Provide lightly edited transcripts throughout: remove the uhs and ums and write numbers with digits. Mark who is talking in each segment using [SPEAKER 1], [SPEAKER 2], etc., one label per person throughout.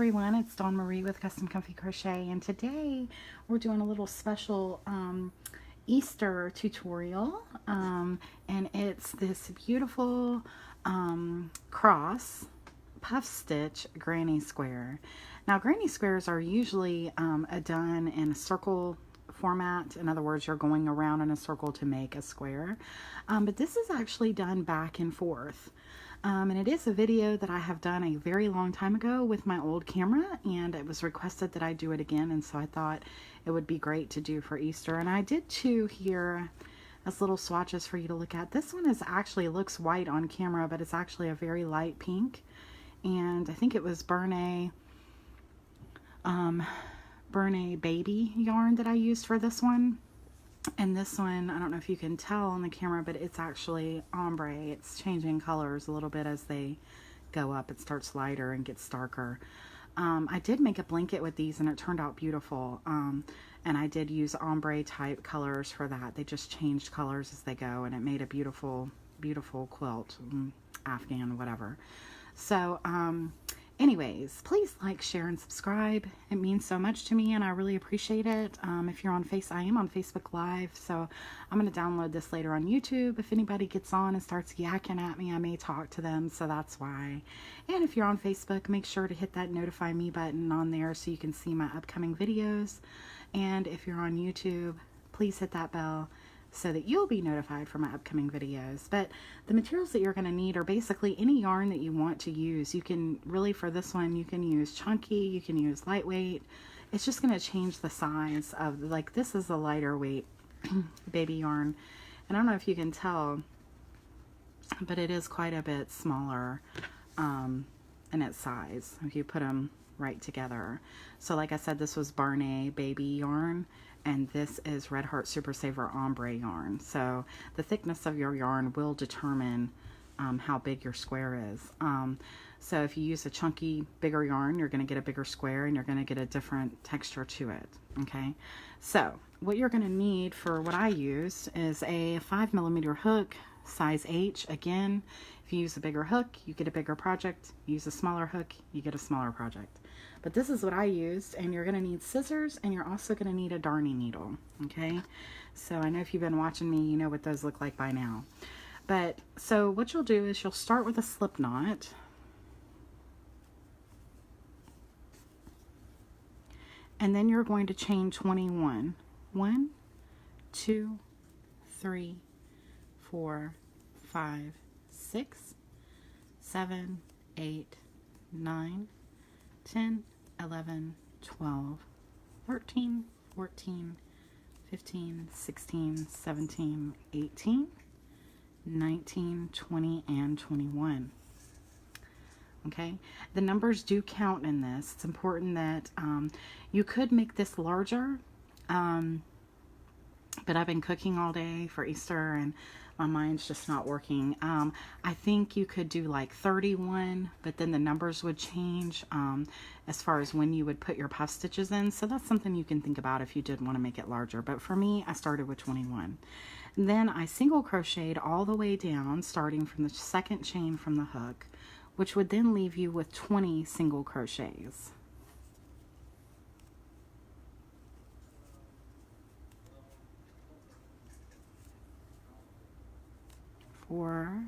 [SPEAKER 1] everyone, it's Dawn Marie with Custom Comfy Crochet, and today we're doing a little special Easter tutorial, and it's this beautiful cross puff stitch granny square. Now granny squares are usually done in a circle format. In other words, you're going around in a circle to make a square, but this is actually done back and forth. And it is a video that I have done a very long time ago with my old camera, and it was requested that I do it again, and so I thought it would be great to do for Easter. And I did two here as little swatches for you to look at. This one actually looks white on camera, but it's actually a very light pink, and I think it was Burnet baby yarn that I used for this one. And this one, I don't know if you can tell on the camera, but it's actually ombre. It's changing colors a little bit as they go up. It starts lighter and gets darker. I did make a blanket with these and it turned out beautiful. And I did use ombre type colors for that. They just changed colors as they go, and it made a beautiful, beautiful quilt, Afghan, whatever. So, anyways, please like, share, and subscribe. It means so much to me and I really appreciate it. If you're on I am on Facebook Live, so I'm going to download this later on YouTube. If anybody gets on and starts yakking at me, I may talk to them, so that's why. And if you're on Facebook, make sure to hit that notify me button on there so you can see my upcoming videos. And if you're on YouTube, please hit that bell so that you'll be notified for my upcoming videos. But the materials that you're going to need are basically any yarn that you want to use. You can really, for this one, you can use chunky, you can use lightweight. It's just going to change the size of, like, this is a lighter weight baby yarn, and I don't know if you can tell, but it is quite a bit smaller in its size if you put them right together. So like I said, this was Burnet baby yarn, and this is Red Heart Super Saver ombre yarn. So the thickness of your yarn will determine how big your square is. So if you use a chunky, bigger yarn, you're going to get a bigger square and you're going to get a different texture to it. Okay, so what you're going to need for what I used is a 5mm hook, size H. Again, if you use a bigger hook, you get a bigger project. Use a smaller hook, you get a smaller project. But this is what I used, and you're going to need scissors, and you're also going to need a darning needle. Okay, so I know if you've been watching me, you know what those look like by now. But so what you'll do is you'll start with a slip knot, and then you're going to chain 21. 1, 2, 3, 4, 5, 6, 7, 8, 9, 10, 11, 12, 13, 14, 15, 16, 17, 18, 19, 20, and 21. Okay, the numbers do count in this. It's important that you could make this larger, but I've been cooking all day for Easter and my mind's just not working. I think you could do like 31, but then the numbers would change as far as when you would put your puff stitches in. So that's something you can think about if you did want to make it larger. But for me, I started with 21. And then I single crocheted all the way down, starting from the second chain from the hook, which would then leave you with 20 single crochets. Four,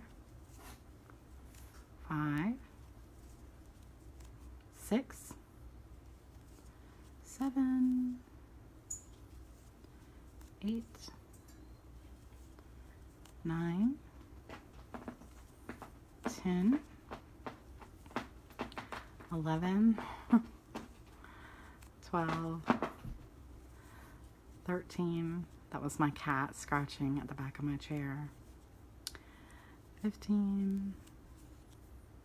[SPEAKER 1] 5, 6, 7, 8, 9, 10, 11, 12, 13. That was my cat scratching at the back of my chair. 15,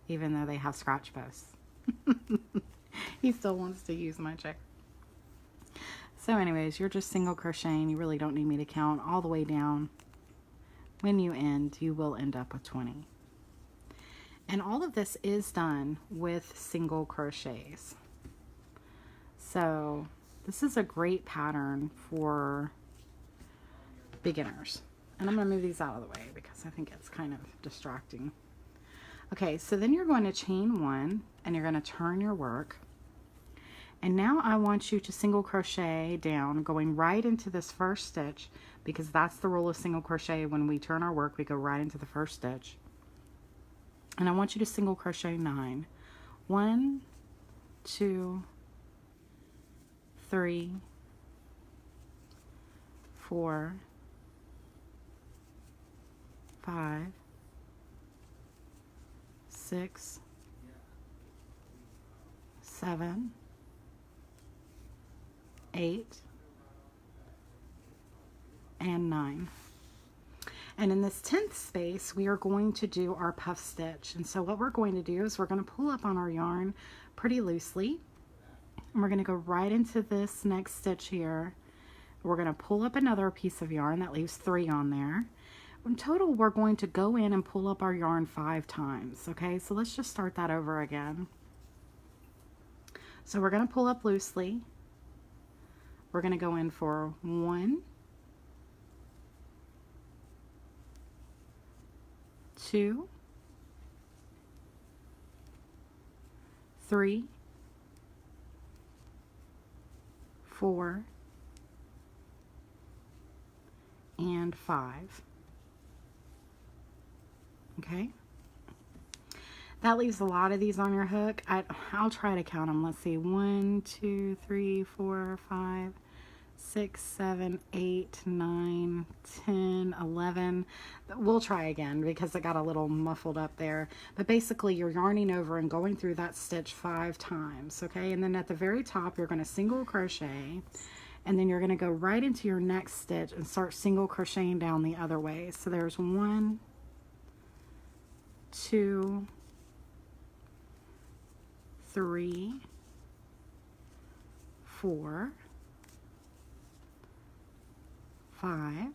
[SPEAKER 1] even though they have scratch posts. He still wants to use my chair. So anyways, you're just single crocheting. You really don't need me to count all the way down. When you end, you will end up with 20. And all of this is done with single crochets. So this is a great pattern for beginners. And I'm going to move these out of the way because I think it's kind of distracting. Okay, so then you're going to chain one and you're going to turn your work And now I want you to single crochet down, going right into this first stitch, because that's the rule of single crochet. When we turn our work, we go right into the first stitch. And I want you to single crochet 9. 1, 2, 3, 4, 5, 6, 7, 8, and 9. And in this 10th space, we are going to do our puff stitch. And so what we're going to do is we're going to pull up on our yarn pretty loosely. And we're going to go right into this next stitch here. We're going to pull up another piece of yarn. That leaves 3 on there. In total, we're going to go in and pull up our yarn 5 times. Okay, so let's just start that over again. So we're going to pull up loosely. We're going to go in for 1, 2, 3, 4, and 5. Okay, that leaves a lot of these on your hook. I'll try to count them. Let's see, 1, 2, 3, 4, 5, 6, 7, 8, 9, 10, 11. We'll try again because it got a little muffled up there. But basically, you're yarning over and going through that stitch 5 times, okay? And then at the very top, you're going to single crochet, and then you're going to go right into your next stitch and start single crocheting down the other way. So there's 1, 2, 3, 4, 5,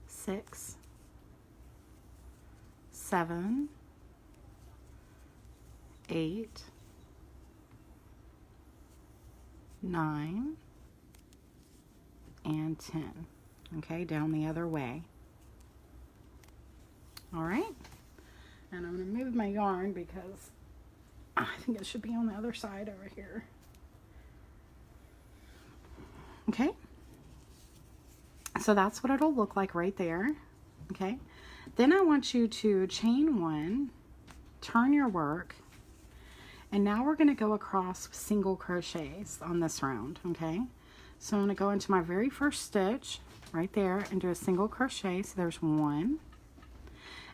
[SPEAKER 1] 6, 7, 8, 9, and 10. Okay, down the other way. All right, and I'm going to move my yarn because I think it should be on the other side over here. Okay, so that's what it'll look like right there. Okay, then I want you to chain 1, turn your work, and now we're going to go across single crochets on this round. Okay, so I'm going to go into my very first stitch right there and do a single crochet. So there's 1.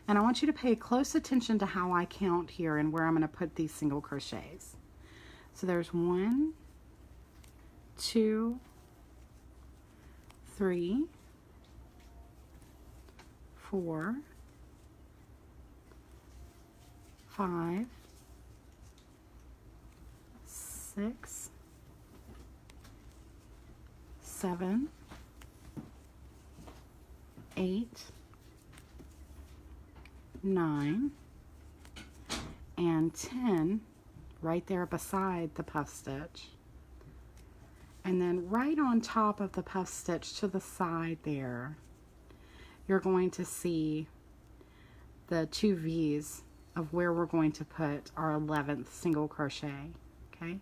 [SPEAKER 1] And I want you to pay close attention to how I count here and where I'm going to put these single crochets. So there's 1, 2, 3, 4, 5, 6, 7, 8, 9, and 10 right there beside the puff stitch. And then right on top of the puff stitch to the side there, you're going to see the 2 V's of where we're going to put our 11th single crochet. Okay,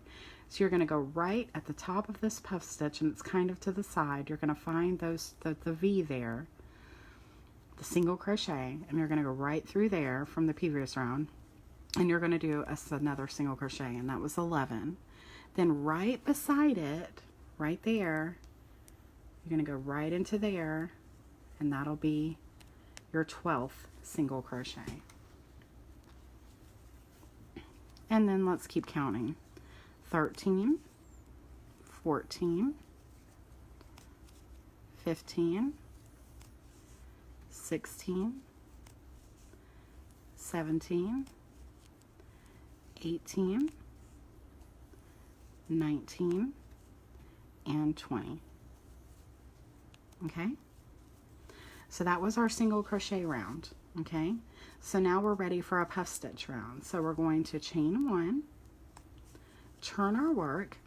[SPEAKER 1] so you're going to go right at the top of this puff stitch, and it's kind of to the side. You're going to find the V there, the single crochet, and you're going to go right through there from the previous round, and you're going to do another single crochet, and that was 11. Then right beside it, right there, you're going to go right into there, and that'll be your 12th single crochet. And then let's keep counting. 13, 14, 15, 16, 17, 18, 19, and 20. Okay, so that was our single crochet round. Okay, so now we're ready for a puff stitch round. So we're going to chain 1, turn our work,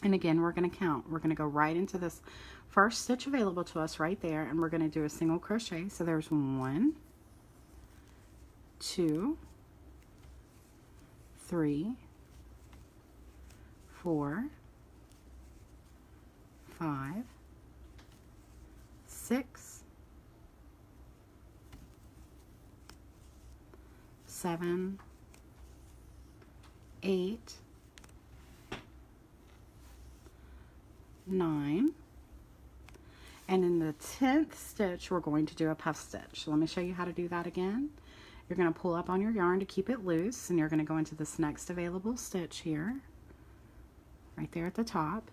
[SPEAKER 1] and again we're going to count. We're going to go right into this first stitch available to us right there, and we're going to do a single crochet. So there's 1, 2, 3, 4, 5, 6, 7, 8, 9, and in the 10th stitch we're going to do a puff stitch. So let me show you how to do that again. You're going to pull up on your yarn to keep it loose, and you're going to go into this next available stitch here, right there at the top,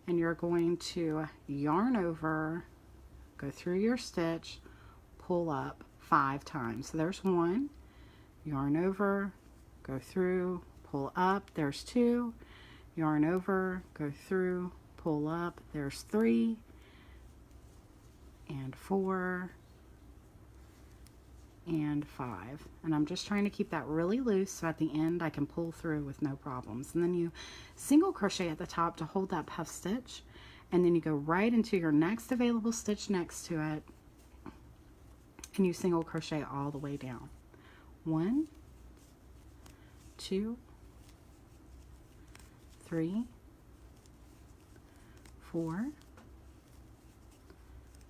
[SPEAKER 1] and you're going to yarn over, go through your stitch, pull up 5 times. So there's 1, yarn over, go through, pull up, there's 2, yarn over, go through, pull up, there's 3, and 4, and 5. And I'm just trying to keep that really loose so at the end I can pull through with no problems. And then you single crochet at the top to hold that puff stitch, and then you go right into your next available stitch next to it, and you single crochet all the way down. 1, 2, 3, 4,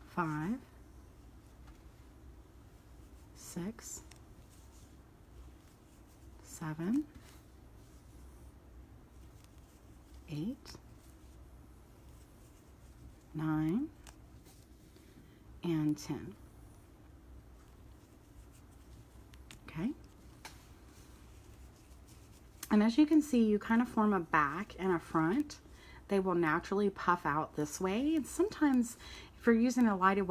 [SPEAKER 1] 5, 6, 7, 8, 9, and 10. Okay. And as you can see, you kind of form a back and a front. They will naturally puff out this way. And sometimes if you're using a lighter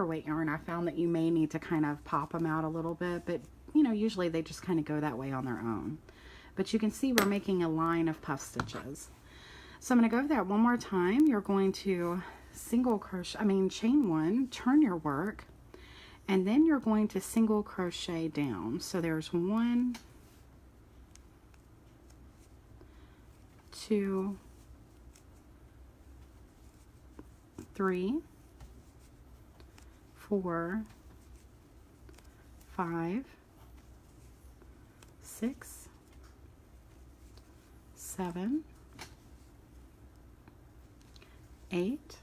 [SPEAKER 1] weight yarn, I found that you may need to kind of pop them out a little bit, but you know, usually they just kind of go that way on their own. But you can see we're making a line of puff stitches. So I'm going to go over that one more time. You're going to chain 1, turn your work, and then you're going to single crochet down. So there's 1, 2, 3, 4, 5, 6, 7, 8,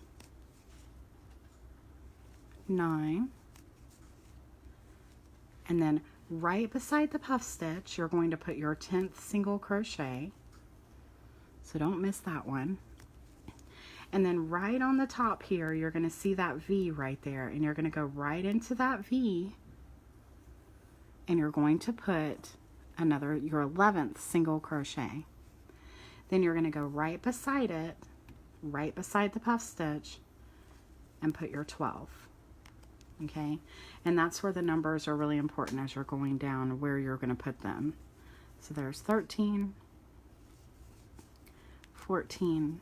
[SPEAKER 1] 9, and then right beside the puff stitch you're going to put your 10th single crochet, so don't miss that one. And then right on the top here you're going to see that V right there, and you're going to go right into that V, and you're going to put your 11th single crochet. Then you're going to go right beside it, right beside the puff stitch, and put your 12. Okay, and that's where the numbers are really important as you're going down, where you're going to put them. So there's 13, 14,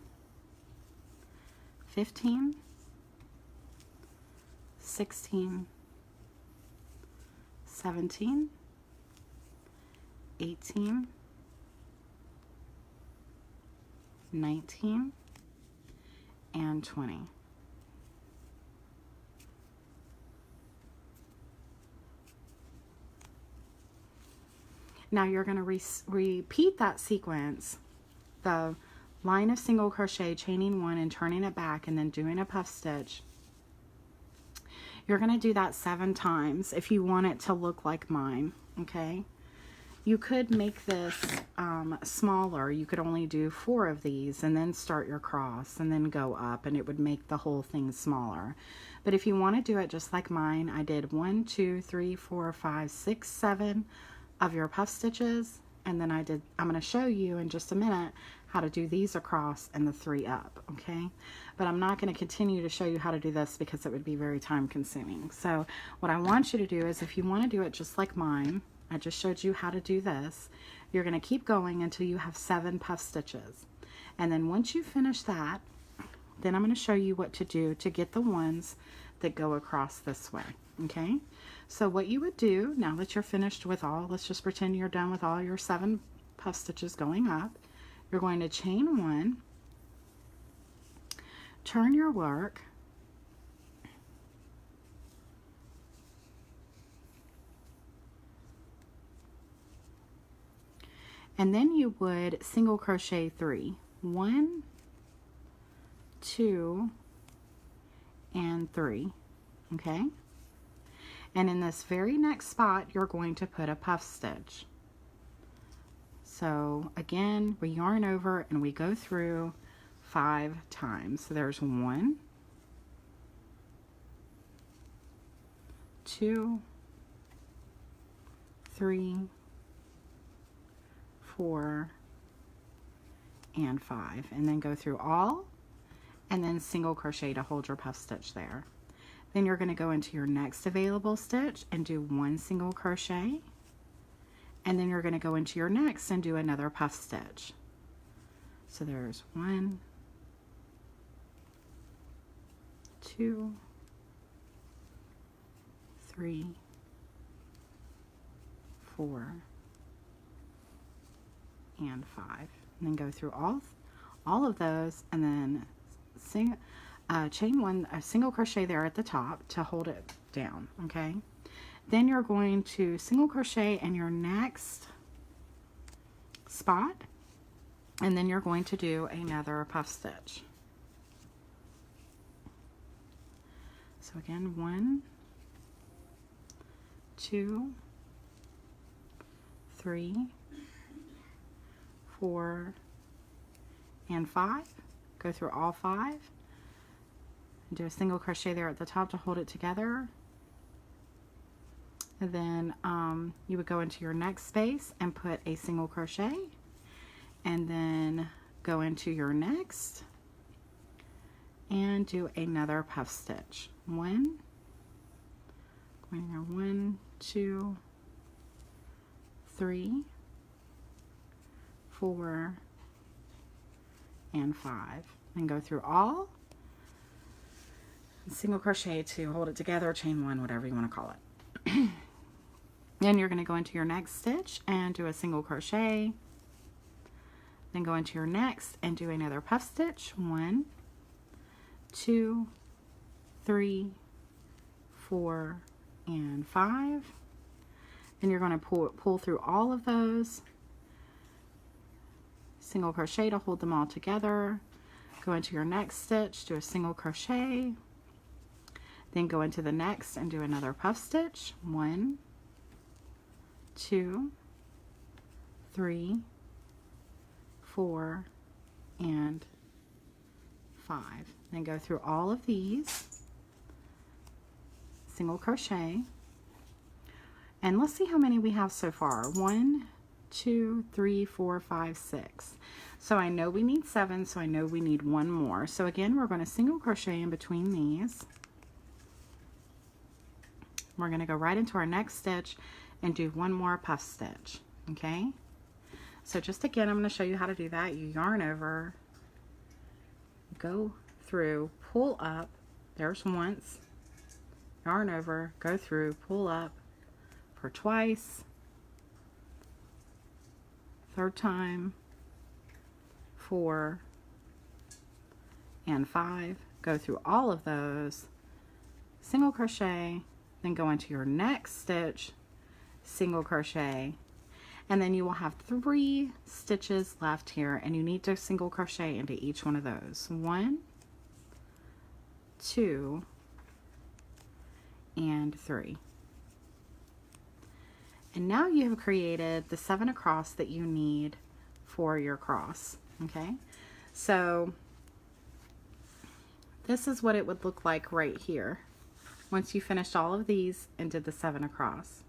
[SPEAKER 1] 15, 16, 17, 18, 19, and 20. Now you're going to repeat that sequence, the line of single crochet, chaining 1 and turning it back, and then doing a puff stitch. You're going to do that 7 times if you want it to look like mine. Okay, you could make this smaller. You could only do 4 of these and then start your cross and then go up, and it would make the whole thing smaller. But if you want to do it just like mine, I did 1, 2, 3, 4, 5, 6, 7 of your puff stitches, and then I'm going to show you in just a minute how to do these across and the 3 up. Okay, but I'm not going to continue to show you how to do this because it would be very time consuming. So what I want you to do is, if you want to do it just like mine, I just showed you how to do this, you're going to keep going until you have 7 puff stitches, and then once you finish that, then I'm going to show you what to do to get the ones that go across this way. Okay, so what you would do now that you're finished with let's just pretend you're done with all your 7 puff stitches going up, you're going to chain 1, turn your work, And then you would single crochet 3. 1, 2, and 3. Okay? And in this very next spot, you're going to put a puff stitch. So again, we yarn over and we go through 5 times. So there's 1, 2, 3, 4, and 5. And then go through all, and then single crochet to hold your puff stitch there. Then you're going to go into your next available stitch and do 1 single crochet. And then you're going to go into your next and do another puff stitch. So there's 1, 2, 3, 4, and 5. And then go through all of those, and then chain 1, a single crochet there at the top to hold it down. Okay, then you're going to single crochet in your next spot, and then you're going to do another puff stitch. So again, 1, 2, 3, 4, and 5. Go through all 5 and do a single crochet there at the top to hold it together. And then you would go into your next space and put a single crochet, and then go into your next and do another puff stitch. 1, 2, 3, 4, and 5. And go through all, single crochet to hold it together, chain 1, whatever you want to call it. Then you're going to go into your next stitch and do a single crochet, then go into your next and do another puff stitch. 1, 2, 3, 4, and 5. Then you're going to pull through all of those, single crochet to hold them all together, go into your next stitch, do a single crochet, then go into the next and do another puff stitch. 1, 2, 3, 4, and 5. Then go through all of these, single crochet, and let's see how many we have so far. 1, 2, 3, 4, 5, 6. So I know we need 7, so I know we need 1 more. So again, we're going to single crochet in between these. We're going to go right into our next stitch and do 1 more puff stitch. Okay, so just again, I'm going to show you how to do that. You yarn over, go through, pull up, there's once, yarn over, go through, pull up for twice, third time, 4, and 5. Go through all of those, single crochet, then go into your next stitch, single crochet, and then you will have 3 stitches left here, and you need to single crochet into each one of those. 1, 2, and 3. And now you have created the 7 across that you need for your cross. Okay, so this is what it would look like right here once you finished all of these and did the 7 across.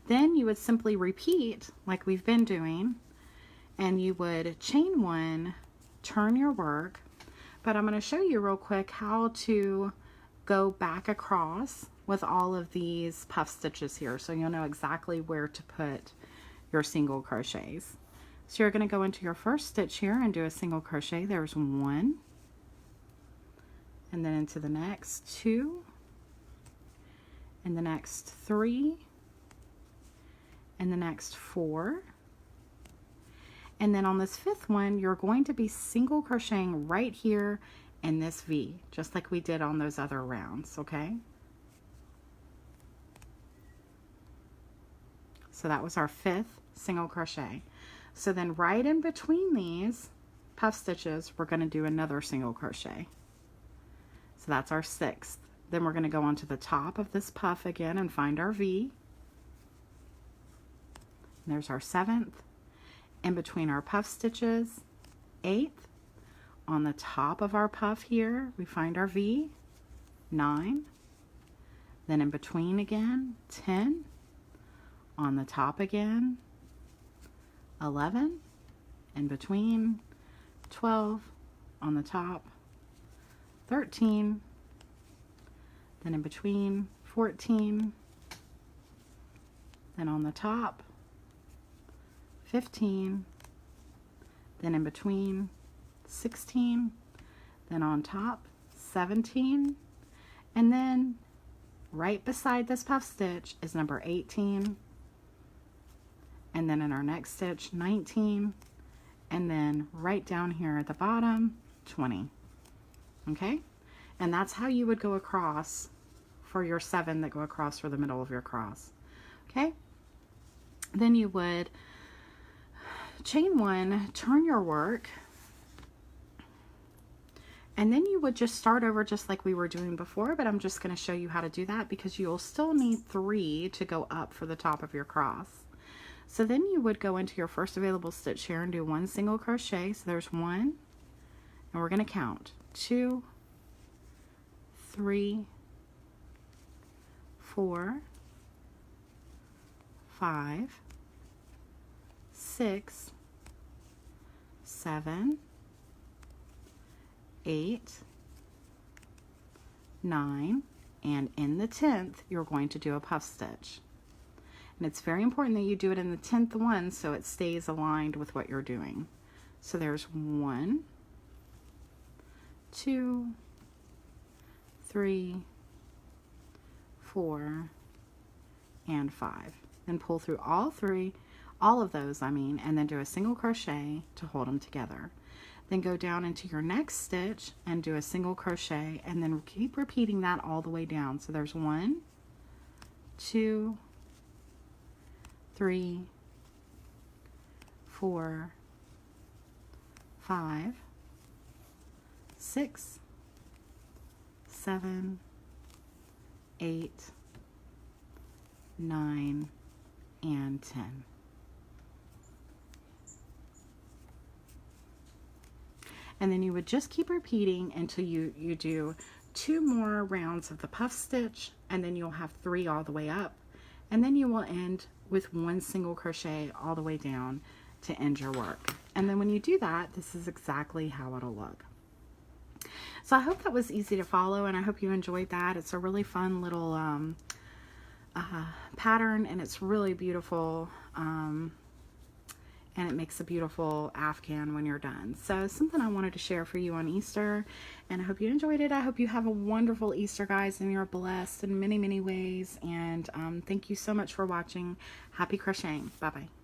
[SPEAKER 1] Then you would simply repeat like we've been doing, and you would chain 1, turn your work, but I'm going to show you real quick how to go back across with all of these puff stitches here, so you'll know exactly where to put your single crochets. So you're going to go into your first stitch here and do a single crochet. There's 1, and then into the next 2, and the next 3, and the next 4, and then on this 5th one you're going to be single crocheting right here in this V, just like we did on those other rounds. Okay, so that was our 5th single crochet. So then right in between these puff stitches, we're going to do another single crochet. So that's our 6th. Then we're going to go onto the top of this puff again and find our V. And there's our 7th. In between our puff stitches, 8th. On the top of our puff here, we find our V, 9. Then in between again, 10. On the top again, 11. In between, 12. On the top, 13. Then in between, 14. Then on the top, 15. Then in between, 16. Then on top, 17. And then right beside this puff stitch is number 18. And then in our next stitch, 19. And then right down here at the bottom, 20. Okay? And that's how you would go across for your 7 that go across for the middle of your cross. Okay? Then you would chain 1, turn your work, and then you would just start over just like we were doing before, but I'm just going to show you how to do that because you'll still need 3 to go up for the top of your cross. So then you would go into your first available stitch here and do 1 single crochet. So there's 1, and we're going to count 2, 3, 4, 5, 6, 7, 8, 9, and in the 10th you're going to do a puff stitch. And it's very important that you do it in the 10th one so it stays aligned with what you're doing. So there's 1, 2, 3, 4, and 5. Then pull through all of those, and then do a single crochet to hold them together. Then go down into your next stitch and do a single crochet, and then keep repeating that all the way down. So there's 1, 2, 3, 4, 5, 6, 7, 8, 9, and 10. And then you would just keep repeating until you do 2 more rounds of the puff stitch, and then you'll have 3 all the way up, and then you will end with 1 single crochet all the way down to end your work. And then when you do that, this is exactly how it'll look. So I hope that was easy to follow, and I hope you enjoyed that. It's a really fun little pattern, and it's really beautiful. And it makes a beautiful afghan when you're done. So something I wanted to share for you on Easter, and I hope you enjoyed it. I hope you have a wonderful Easter, guys, and you're blessed in many, many ways. And thank you so much for watching. Happy crocheting. Bye-bye.